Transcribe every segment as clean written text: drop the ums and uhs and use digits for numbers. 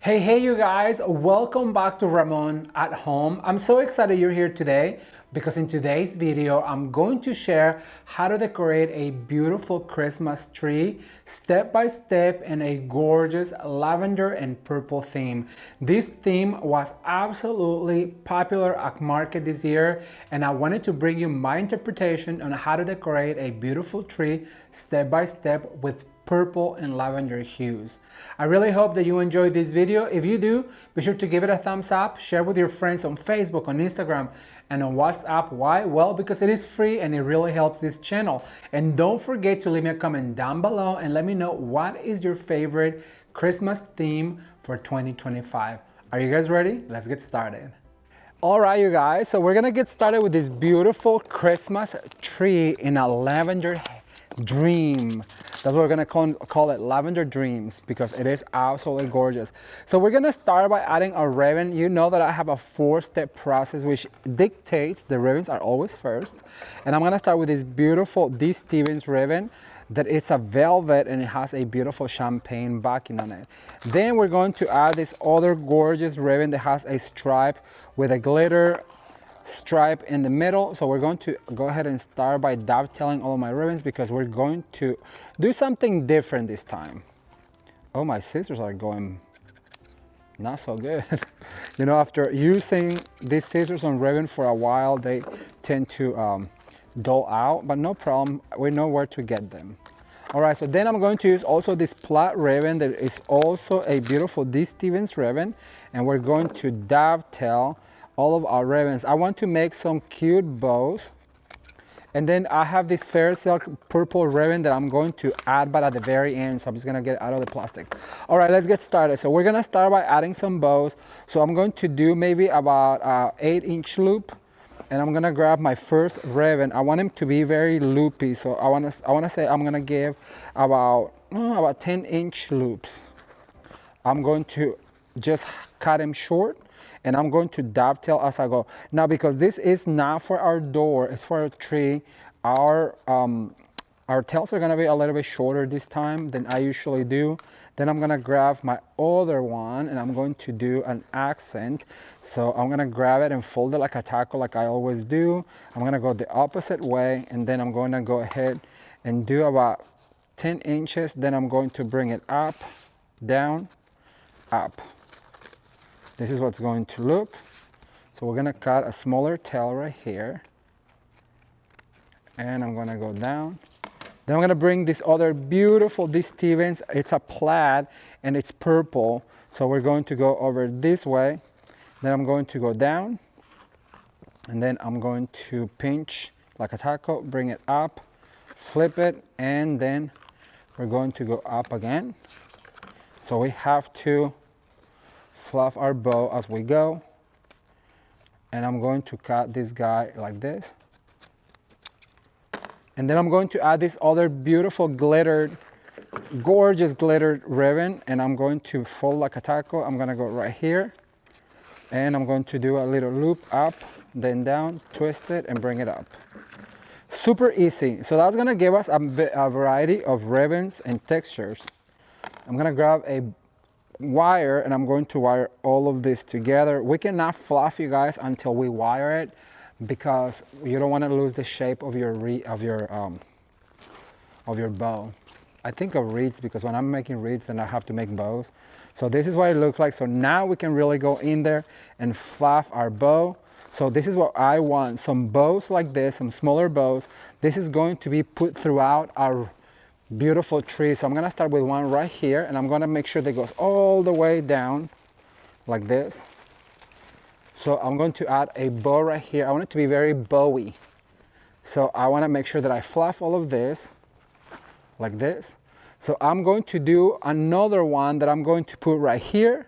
Hey, you guys, welcome back to Ramon at Home. I'm so excited you're here today because in today's video, I'm going to share how to decorate a beautiful Christmas tree step by step in a gorgeous lavender and purple theme. This theme was absolutely popular at market this year, and I wanted to bring you my interpretation on how to decorate a beautiful tree step by step with purple and lavender hues. I really hope that you enjoyed this video. If you do, be sure to give it a thumbs up, share with your friends on Facebook, on Instagram, and on WhatsApp. Why? Well, because it is free and it really helps this channel. And don't forget to leave me a comment down below and let me know what is your favorite Christmas theme for 2025. Are you guys ready? Let's get started. All right, you guys, so we're gonna get started with this beautiful Christmas tree in a lavender dream. That's what we're gonna call it, Lavender Dreams, because it is absolutely gorgeous. So we're gonna start by adding a ribbon. You know that I have a 4-step process which dictates the ribbons are always first. And I'm gonna start with this beautiful D. Stevens ribbon that it's a velvet and it has a beautiful champagne backing on it. Then we're going to add this other gorgeous ribbon that has a stripe with a glitter stripe in the middle. So we're going to go ahead and start by dovetailing all of my ribbons because we're going to do something different this time. Oh, my scissors are going not so good. You know, after using these scissors on ribbon for a while, they tend to dull out, but no problem, we know where to get them. All right, so then I'm going to use also this plaid ribbon that is also a beautiful D. Stevens ribbon, and we're going to dovetail all of our ribbons. I want to make some cute bows. And then I have this fair silk purple ribbon that I'm going to add, but at the very end, so I'm just gonna get out of the plastic. All right, let's get started. So we're gonna start by adding some bows. So I'm going to do maybe about 8-inch loop, and I'm gonna grab my first ribbon. I want them to be very loopy, so I wanna say I'm gonna give about 10-inch loops. I'm going to just cut them short, and I'm going to dovetail as I go. Now, because this is not for our door, it's for a tree, our tails are gonna be a little bit shorter this time than I usually do. Then I'm gonna grab my other one and I'm going to do an accent. So I'm gonna grab it and fold it like a taco like I always do. I'm gonna go the opposite way, and then I'm going to go ahead and do about 10 inches. Then I'm going to bring it up, down, up. This is what's going to look. So we're gonna cut a smaller tail right here. And I'm gonna go down. Then I'm gonna bring this other beautiful D. Stevens. It's a plaid and it's purple. So we're going to go over this way. Then I'm going to go down. And then I'm going to pinch like a taco, bring it up, flip it, and then we're going to go up again. So we have to fluff our bow as we go, and I'm going to cut this guy like this, and then I'm going to add this other beautiful glittered, gorgeous glittered ribbon, and I'm going to fold like a taco. I'm gonna go right here, and I'm going to do a little loop up, then down, twist it, and bring it up. Super easy. So that's gonna give us a variety of ribbons and textures. I'm gonna grab a wire and I'm going to wire all of this together. We cannot fluff, you guys, until we wire it because you don't want to lose the shape of your bow. I think of reeds because when I'm making reeds then I have to make bows. So this is what it looks like. So now we can really go in there and fluff our bow. So this is what I want, some bows like this, some smaller bows. This is going to be put throughout our beautiful tree. So I'm gonna start with one right here, and I'm gonna make sure that goes all the way down like this. So I'm going to add a bow right here. I want it to be very bowy. So I want to make sure that I fluff all of this like this. So I'm going to do another one that I'm going to put right here.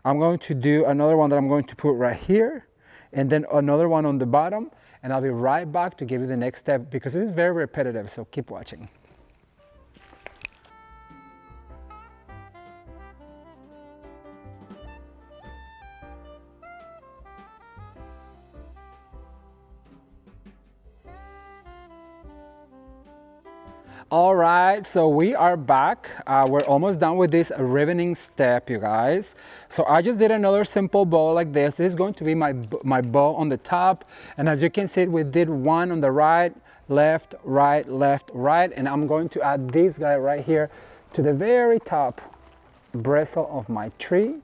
I'm going to do another one that I'm going to put right here, and then another one on the bottom, and I'll be right back to give you the next step because it is very repetitive, so keep watching. All right, so we are back. We're almost done with this ribboning step, you guys. So I just did another simple bow like this. This is going to be my bow on the top. And as you can see, we did one on the right, left, right. And I'm going to add this guy right here to the very top bristle of my tree.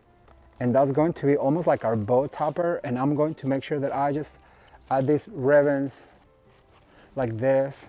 And that's going to be almost like our bow topper. And I'm going to make sure that I just add these ribbons like this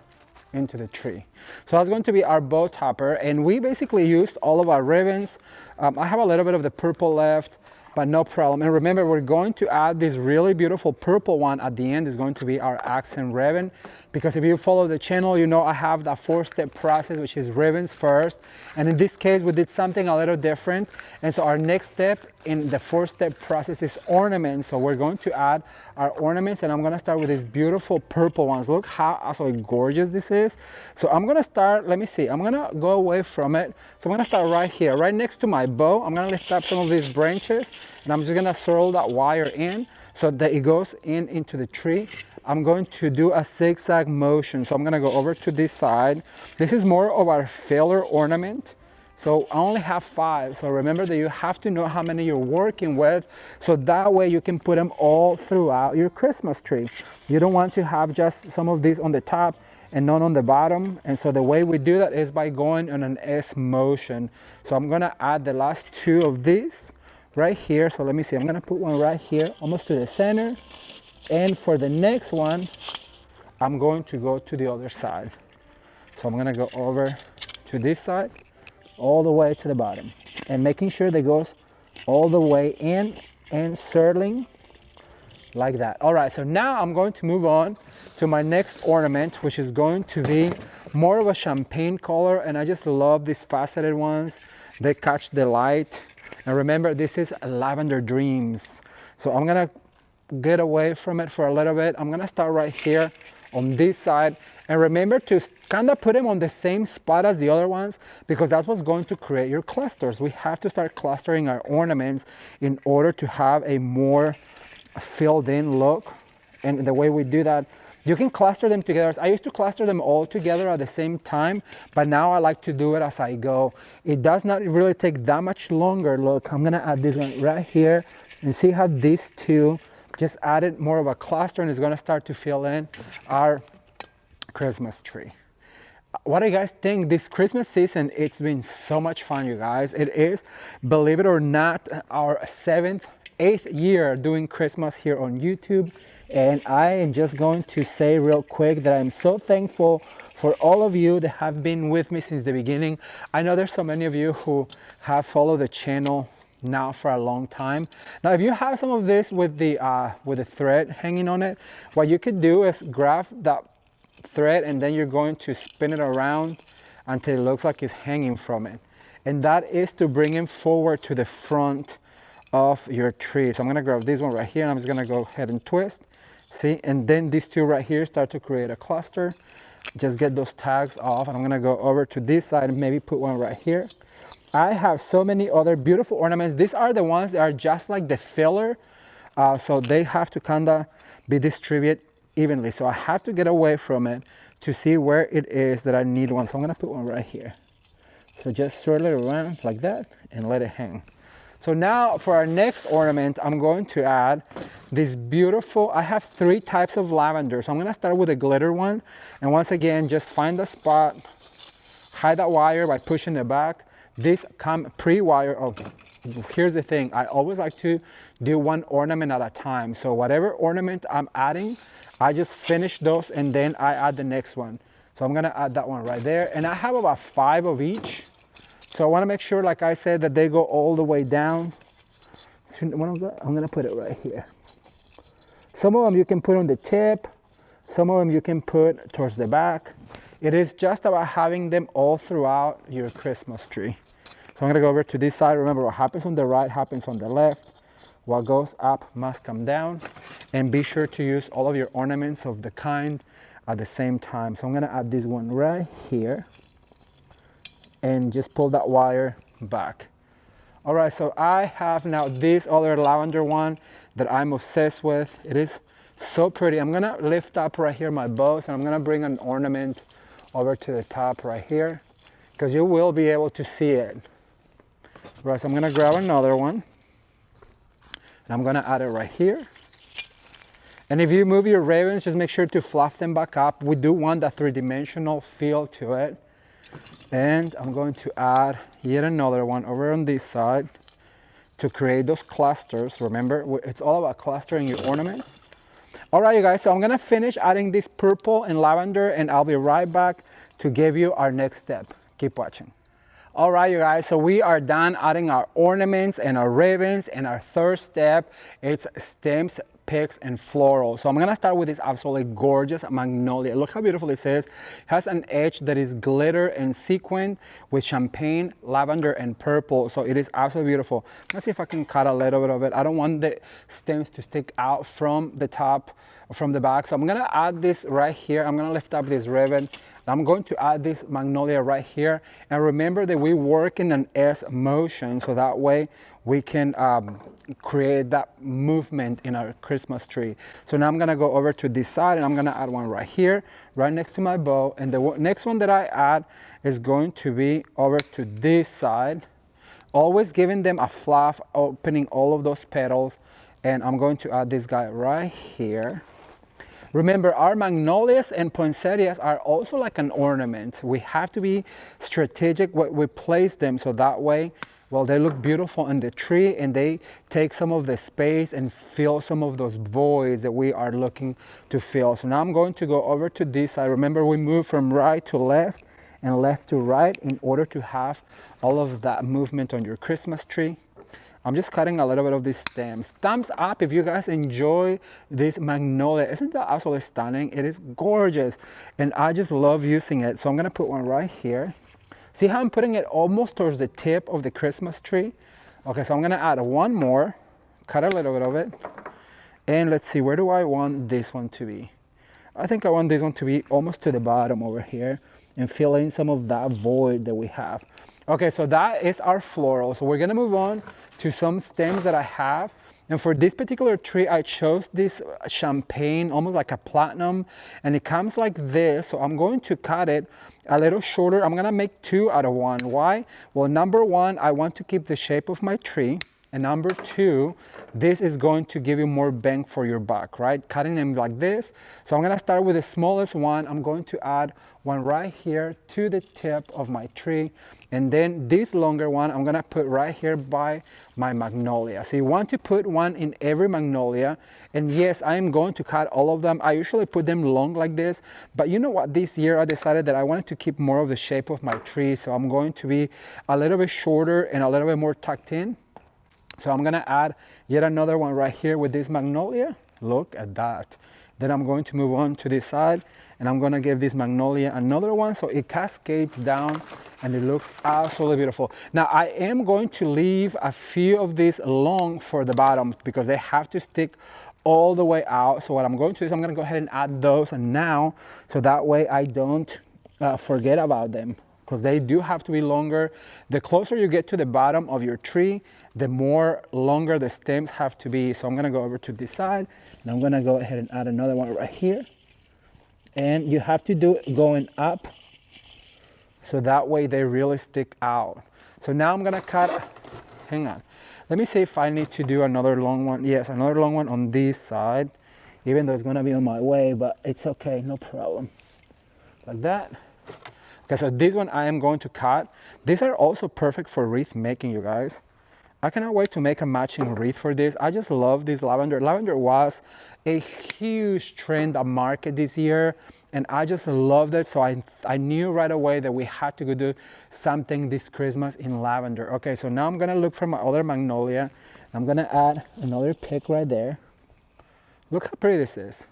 into the tree. So that's going to be our bow topper, and we basically used all of our ribbons. I have a little bit of the purple left, but no problem. And remember, we're going to add this really beautiful purple one at the end. Is going to be our accent ribbon, because if you follow the channel, you know I have that 4-step process, which is ribbons first. And in this case, we did something a little different. And so our next step in the 4-step process is ornaments. So we're going to add our ornaments, and I'm going to start with these beautiful purple ones. Look how absolutely gorgeous this is. So I'm going to start, let me see, I'm going to go away from it. So I'm going to start right here, right next to my bow. I'm going to lift up some of these branches, and I'm just going to swirl that wire in so that it goes into the tree. I'm going to do a zigzag motion. So I'm going to go over to this side. This is more of our filler ornament. So I only have 5. So remember that you have to know how many you're working with, so that way you can put them all throughout your Christmas tree. You don't want to have just some of these on the top and none on the bottom. And so the way we do that is by going on an S motion. So I'm going to add the last 2 of these right here. So let me see, I'm going to put one right here almost to the center. And for the next one, I'm going to go to the other side. So I'm going to go over to this side, all the way to the bottom, and making sure that goes all the way in and circling like that. All right, so now I'm going to move on to my next ornament, which is going to be more of a champagne color. And I just love these faceted ones. They catch the light. And remember, this is Lavender Dreams. So I'm gonna get away from it for a little bit. I'm gonna start right here on this side, and remember to kind of put them on the same spot as the other ones, because that's what's going to create your clusters. We have to start clustering our ornaments in order to have a more filled in look. And the way we do that, you can cluster them together. I used to cluster them all together at the same time, but now I like to do it as I go. It does not really take that much longer. Look, I'm gonna add this one right here, and see how these two just added more of a cluster, and it's gonna start to fill in our Christmas tree. What do you guys think? This Christmas season, it's been so much fun, you guys. It is, believe it or not, our 8th year doing Christmas here on YouTube. And I am just going to say real quick that I'm so thankful for all of you that have been with me since the beginning. I know there's so many of you who have followed the channel now for a long time. Now, if you have some of this with the thread hanging on it, what you could do is grab that thread, and then you're going to spin it around until it looks like it's hanging from it. And that is to bring it forward to the front of your tree. So I'm gonna grab this one right here, and I'm just gonna go ahead and twist. See, and then these two right here start to create a cluster. Just get those tags off, and I'm gonna go over to this side and maybe put one right here. I have so many other beautiful ornaments. These are the ones that are just like the filler, so they have to kind of be distributed evenly. So I have to get away from it to see where it is that I need one. So I'm gonna put one right here. So just swirl it around like that and let it hang. So now for our next ornament, I'm going to add this beautiful, I have 3 types of lavender. So I'm gonna start with a glitter one. And once again, just find the spot, hide that wire by pushing it back. This come pre-wire. Oh, here's the thing. I always like to do one ornament at a time. So whatever ornament I'm adding, I just finish those and then I add the next one. So I'm gonna add that one right there. And I have about 5 of each. So I wanna make sure, like I said, that they go all the way down. I'm gonna put it right here. Some of them you can put on the tip. Some of them you can put towards the back. It is just about having them all throughout your Christmas tree. So I'm gonna go over to this side. Remember, what happens on the right happens on the left. What goes up must come down. And be sure to use all of your ornaments of the kind at the same time. So I'm gonna add this one right here and just pull that wire back. All right, so I have now this other lavender one that I'm obsessed with. It is so pretty. I'm gonna lift up right here my bows, and I'm gonna bring an ornament over to the top right here, because you will be able to see it. Right, so I'm gonna grab another one, and I'm gonna add it right here. And if you move your ravens, just make sure to fluff them back up. We do want that three-dimensional feel to it. And I'm going to add yet another one over on this side to create those clusters. Remember, it's all about clustering your ornaments. All right, you guys, so I'm gonna finish adding this purple and lavender, and I'll be right back to give you our next step. Keep watching. All right, you guys, so we are done adding our ornaments and our ravens, and our third step, it's stems, picks, and florals. So I'm gonna start with this absolutely gorgeous magnolia. Look how beautiful this is. It has an edge that is glitter and sequin with champagne, lavender, and purple. So it is absolutely beautiful. Let's see if I can cut a little bit of it. I don't want the stems to stick out from the top, from the back. So I'm gonna add this right here. I'm gonna lift up this ribbon. I'm going to add this magnolia right here. And remember that we work in an S motion, so that way we can create that movement in our Christmas tree. So now I'm gonna go over to this side, and I'm gonna add one right here, right next to my bow. And the next one that I add is going to be over to this side, always giving them a fluff, opening all of those petals. And I'm going to add this guy right here. Remember, our magnolias and poinsettias are also like an ornament. We have to be strategic where we place them, so that way, well, they look beautiful on the tree, and they take some of the space and fill some of those voids that we are looking to fill. So now I'm going to go over to this side. Remember, we move from right to left and left to right in order to have all of that movement on your Christmas tree. I'm just cutting a little bit of these stems. Thumbs up if you guys enjoy this magnolia. Isn't that absolutely stunning? It is gorgeous, and I just love using it. So I'm gonna put one right here. See how I'm putting it almost towards the tip of the Christmas tree? Okay, so I'm gonna add one more, cut a little bit of it, and let's see, where do I want this one to be? I think I want this one to be almost to the bottom over here and fill in some of that void that we have. Okay, so that is our floral. So we're gonna move on to some stems that I have. And for this particular tree, I chose this champagne, almost like a platinum, and it comes like this. So I'm going to cut it a little shorter. I'm gonna make two out of one. Why? Well, number one, I want to keep the shape of my tree. And number two, this is going to give you more bang for your buck, right? Cutting them like this. So I'm gonna start with the smallest one. I'm going to add one right here to the tip of my tree. And then this longer one, I'm gonna put right here by my magnolia. So you want to put one in every magnolia. And yes, I am going to cut all of them. I usually put them long like this, but you know what? This year I decided that I wanted to keep more of the shape of my tree. So I'm going to be a little bit shorter and a little bit more tucked in. So I'm gonna add yet another one right here with this magnolia. Look at that. Then I'm going to move on to this side, and I'm gonna give this magnolia another one so it cascades down and it looks absolutely beautiful. Now I am going to leave a few of these long for the bottom because they have to stick all the way out. So what I'm going to do is I'm gonna go ahead and add those now, so that way I don't forget about them, because they do have to be longer. The closer you get to the bottom of your tree, the more longer the stems have to be. So I'm gonna go over to this side, and I'm gonna go ahead and add another one right here. And you have to do it going up, so that way they really stick out. So now I'm gonna cut, hang on. Let me see if I need to do another long one. Yes, another long one on this side, even though it's gonna be on my way, but it's okay, no problem. Like that. Okay, so this one I am going to cut. These are also perfect for wreath making, you guys. I cannot wait to make a matching wreath for this. I just love this lavender. Lavender was a huge trend on market this year, and I just loved it. So I knew right away that we had to go do something this Christmas in lavender. Okay, so now I'm gonna look for my other magnolia. I'm gonna add another pick right there. Look how pretty this is.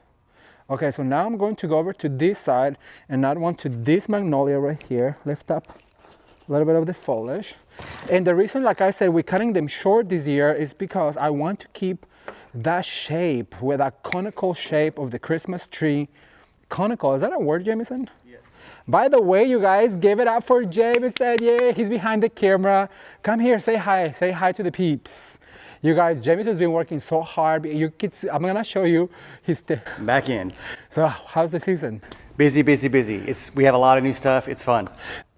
Okay, so now I'm going to go over to this side and add one to this magnolia right here. Lift up a little bit of the foliage. And the reason, like I said, we're cutting them short this year is because I want to keep that shape, with that conical shape of the Christmas tree. Conical, is that a word, Jameson? Yes. By the way, you guys, give it up for Jameson. Yeah, he's behind the camera. Come here, say hi to the peeps. You guys, Jameson's been working so hard. You can see, I'm gonna show you his. Back in. So how's the season? Busy, busy, busy. We have a lot of new stuff. It's fun.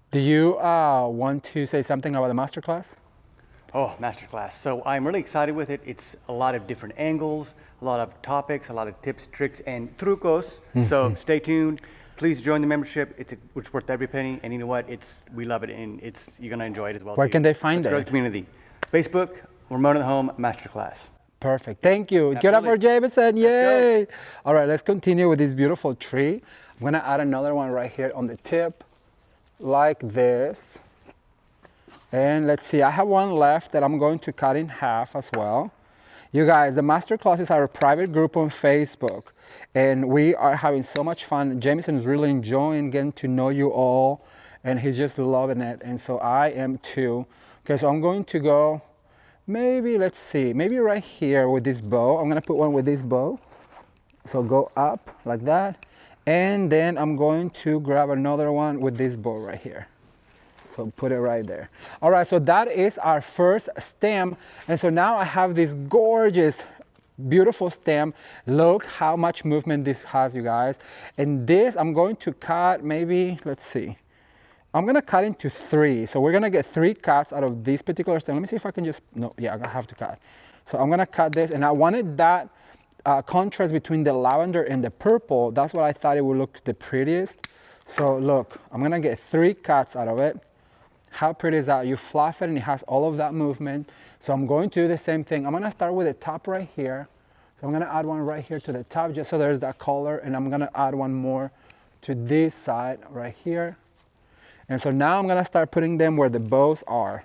Do you want to say something about the masterclass? Oh, masterclass. So I'm really excited with it. It's a lot of different angles, a lot of topics, a lot of tips, tricks, and trucos. So stay tuned. Please join the membership. It's worth every penny. And you know what? We love it, and you're gonna enjoy it as well. Where can they find it? Grow the community. Facebook, Ramon at Home Masterclass. Perfect. Thank you. Absolutely. Get up for Jameson. Yay. All right, let's continue with this beautiful tree. I'm gonna add another one right here on the tip, like this. And let's see, I have one left that I'm going to cut in half as well. You guys, the masterclasses are a private group on Facebook, and we are having so much fun. Jameson is really enjoying getting to know you all, and he's just loving it, and so I am too. Okay, so I'm going to go, maybe, let's see, maybe right here with this bow. I'm gonna put one with this bow. So go up like that, and then I'm going to grab another one with this bow right here. So put it right there. All right, so that is our first stem. And so now I have this gorgeous, beautiful stem. Look how much movement this has, you guys. And this, I'm going to cut maybe, let's see. I'm gonna cut into 3. So we're gonna get 3 cuts out of this particular stem. Let me see if I can just, no, yeah, I have to cut. So I'm gonna cut this, and I wanted that contrast between the lavender and the purple. That's what I thought it would look the prettiest. So look, I'm gonna get 3 cuts out of it. How pretty is that? You fluff it and it has all of that movement. So I'm going to do the same thing. I'm gonna start with the top right here. So I'm gonna add one right here to the top just so there's that color, and I'm gonna add one more to this side right here. And so now I'm gonna start putting them where the bows are.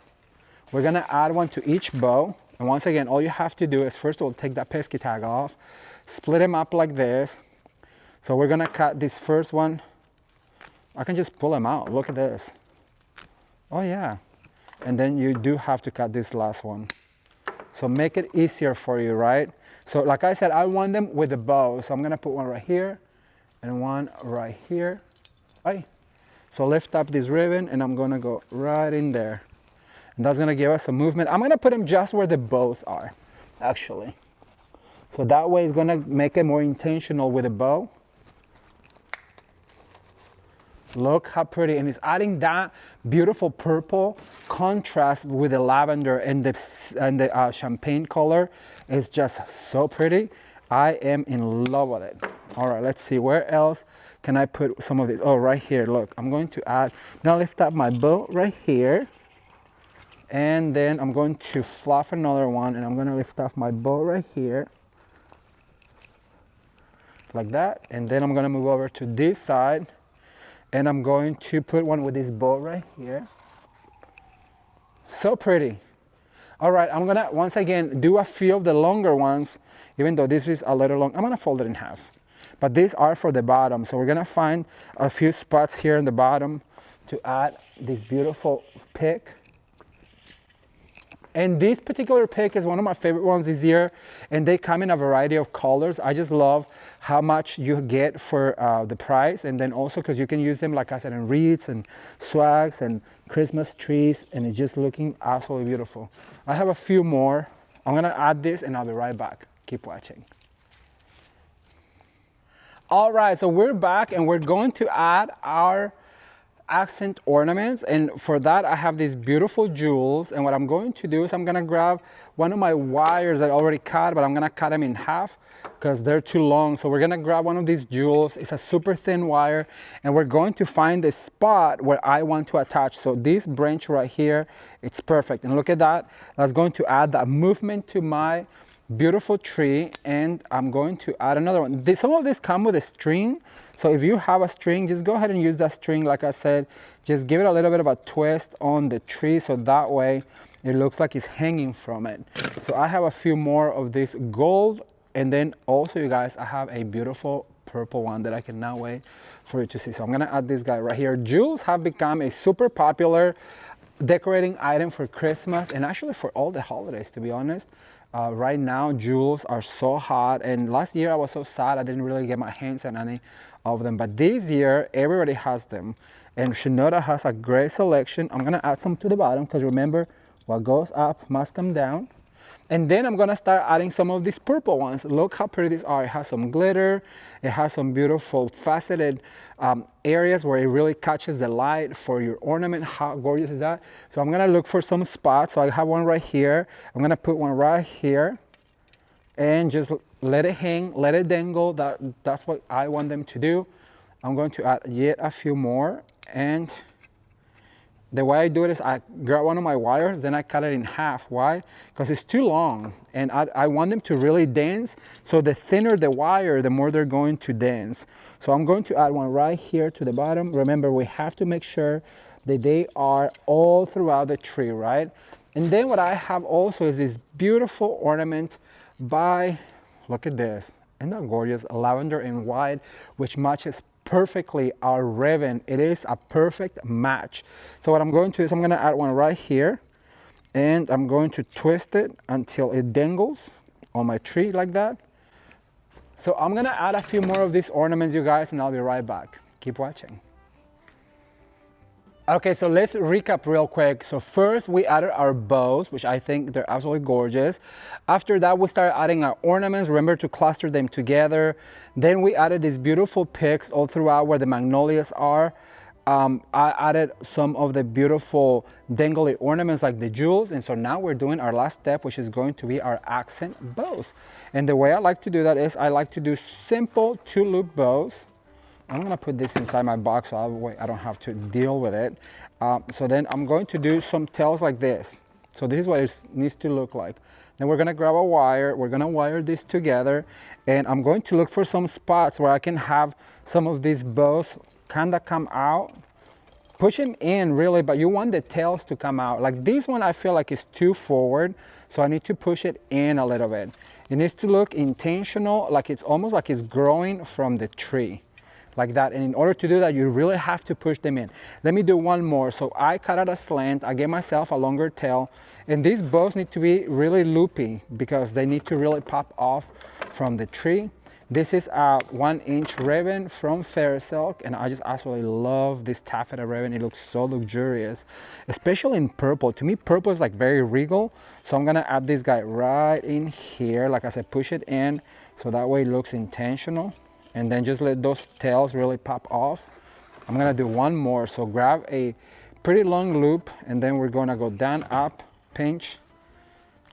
We're gonna add one to each bow. And once again, all you have to do is first of all, take that pesky tag off, split them up like this. So we're gonna cut this first one. I can just pull them out, look at this. Oh yeah, and then you do have to cut this last one. So make it easier for you, right? So like I said, I want them with the bow. So I'm gonna put one right here and one right here. Right. So lift up this ribbon and I'm gonna go right in there. And that's gonna give us a movement. I'm gonna put them just where the bows are, actually. So that way it's gonna make it more intentional with the bow. Look how pretty, and it's adding that beautiful purple contrast with the lavender and the champagne color. It's just so pretty. I am in love with it. All right, let's see, where else can I put some of this? Oh, right here, look, I'm going to add, now lift up my bow right here. And then I'm going to fluff another one, and I'm gonna lift off my bow right here. Like that, and then I'm gonna move over to this side. And I'm going to put one with this bow right here. So pretty. All right, I'm gonna, once again, do a few of the longer ones, even though this is a little long. I'm gonna fold it in half. But these are for the bottom. So we're gonna find a few spots here in the bottom to add this beautiful pick. And this particular pick is one of my favorite ones this year, and they come in a variety of colors. I just love how much you get for the price, and then also because you can use them, like I said, in wreaths and swags and Christmas trees, and it's just looking absolutely beautiful. I have a few more. I'm gonna add this and I'll be right back. Keep watching. All right, so we're back and we're going to add our accent ornaments, and for that I have these beautiful jewels, and what I'm going to do is I'm gonna grab one of my wires that I already cut, but I'm gonna cut them in half because they're too long. So we're gonna grab one of these jewels. It's a super thin wire, and we're going to find the spot where I want to attach. So this branch right here, it's perfect, and look at that. That's going to add that movement to my beautiful tree, and I'm going to add another one. Some of these come with a string, so if you have a string, just go ahead and use that string. Like I said, just give it a little bit of a twist on the tree so that way it looks like it's hanging from it. So I have a few more of this gold, and then also, you guys, I have a beautiful purple one that I cannot wait for you to see. So I'm gonna add this guy right here. Jewels have become a super popular decorating item for Christmas and actually for all the holidays, to be honest. Right now, jewels are so hot, and last year I was so sad I didn't really get my hands on any of them, but this year everybody has them, and Shinoda has a great selection. I'm gonna add some to the bottom because remember, what goes up must come down. And then I'm gonna start adding some of these purple ones. Look how pretty these are. It has some glitter. It has some beautiful faceted areas where it really catches the light for your ornament. How gorgeous is that? So I'm gonna look for some spots. So I have one right here. I'm gonna put one right here and just let it hang, let it dangle. That's what I want them to do. I'm going to add yet a few more, and the way I do it is I grab one of my wires, then I cut it in half. Why? Because it's too long, and I want them to really dance. So the thinner the wire, the more they're going to dance. So I'm going to add one right here to the bottom. Remember, we have to make sure that they are all throughout the tree, right? And then what I have also is this beautiful ornament by, look at this, isn't that gorgeous? Lavender and white, which matches perfectly our ribbon. It is a perfect match. So what I'm going to do is I'm going to add one right here, and I'm going to twist it until it dangles on my tree like that. So I'm going to add a few more of these ornaments, you guys, and I'll be right back. Keep watching. Okay, so let's recap real quick. So first we added our bows, which I think they're absolutely gorgeous. After that, we started adding our ornaments. Remember to cluster them together. Then we added these beautiful picks all throughout where the magnolias are. I added some of the beautiful dangly ornaments like the jewels. And so now we're doing our last step, which is going to be our accent bows. And the way I like to do that is I like to do simple 2-loop bows. I'm gonna put this inside my box so I don't have to deal with it. So then I'm going to do some tails like this. So this is what it needs to look like. Then we're gonna grab a wire, we're gonna wire this together, and I'm going to look for some spots where I can have some of these bows kinda come out. Push them in really, but you want the tails to come out. Like this one I feel like is too forward, so I need to push it in a little bit. It needs to look intentional, like it's almost like it's growing from the tree. Like that, and in order to do that, you really have to push them in. Let me do one more. So I cut out a slant, I gave myself a longer tail, and these bows need to be really loopy because they need to really pop off from the tree. This is a 1-inch ribbon from Fairy Silk, and I just absolutely love this taffeta ribbon. It looks so luxurious, especially in purple. To me, purple is like very regal, so I'm gonna add this guy right in here. Like I said, push it in so that way it looks intentional. And then just let those tails really pop off. I'm gonna do one more. So grab a pretty long loop, and then we're gonna go down, up, pinch,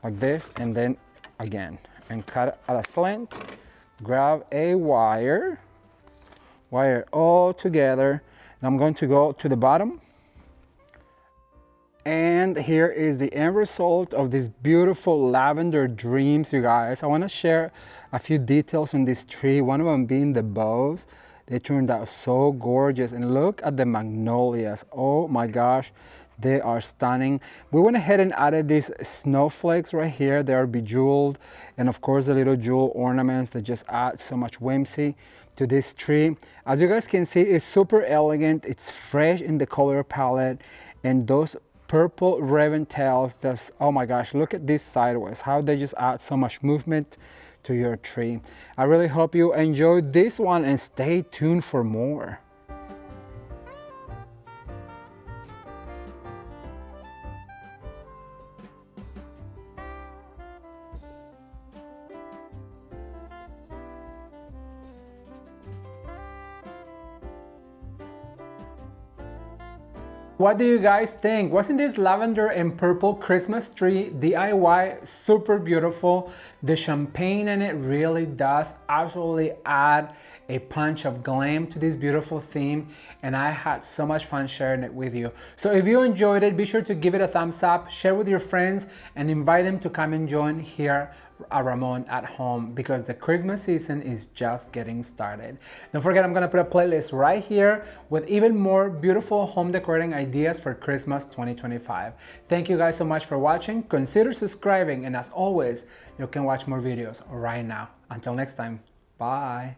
like this, and then again, and cut at a slant. Grab a wire all together, and I'm going to go to the bottom. And here is the end result of these beautiful lavender dreams, you guys. I want to share a few details on this tree, one of them being the bows. They turned out so gorgeous, and look at the magnolias. Oh my gosh, they are stunning. We went ahead and added these snowflakes right here. They are bejeweled, and of course the little jewel ornaments that just add so much whimsy to this tree. As you guys can see, it's super elegant. It's fresh in the color palette, and those purple ribbon tails, just, oh my gosh, look at this sideways, how they just add so much movement to your tree. I really hope you enjoyed this one, and stay tuned for more. What do you guys think? Wasn't this lavender and purple Christmas tree DIY super beautiful? The champagne in it really does absolutely add a punch of glam to this beautiful theme, and I had so much fun sharing it with you. So if you enjoyed it, be sure to give it a thumbs up, share with your friends, and invite them to come and join here at Ramon at home, because the Christmas season is just getting started. Don't forget, I'm gonna put a playlist right here with even more beautiful home decorating ideas for Christmas 2025. Thank you guys so much for watching. Consider subscribing, and as always, you can watch more videos right now. Until next time, bye.